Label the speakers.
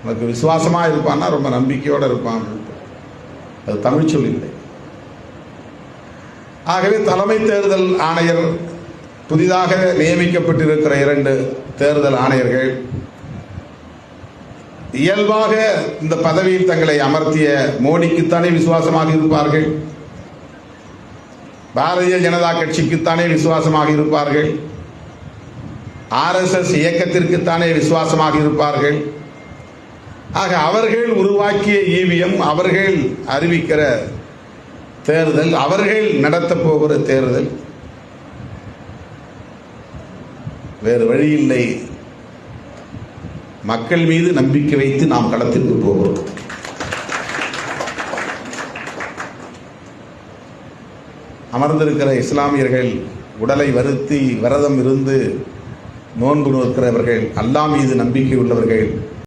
Speaker 1: உனக்கு விசுவாசமாக இருப்பான்னா ரொம்ப நம்பிக்கையோடு இருப்பான். அது தமிழ் சொல் இல்லை. ஆகவே தலைமை தேர்தல் ஆணையர், புதிதாக நியமிக்கப்பட்டிருக்கிற 2 தேர்தல் ஆணையர்கள் இயல்பாக இந்த பதவியில் தங்களை அமர்த்திய மோடிக்குத்தானே விசுவாசமாக இருப்பார்கள், பாரதிய ஜனதா கட்சிக்குத்தானே விசுவாசமாக இருப்பார்கள், RSS இயக்கத்திற்குத்தானே விசுவாசமாக இருப்பார்கள். ஆக அவர்கள் உருவாக்கிய EVM, அவர்கள் அறிவிக்கிற தேர்தல், அவர்கள் நடத்தப் போகிற தேர்தல், வேறு வழி இல்லை. மக்கள் மீது நம்பிக்கை வைத்து நாம் களத்திற்கு போகிறோம். அமர்ந்திருக்கிற இஸ்லாமியர்கள், உடலை வருத்தி விரதம் இருந்து நோன்பு நோக்கிறவர்கள், அல்லாஹ் மீது நம்பிக்கை உள்ளவர்கள்,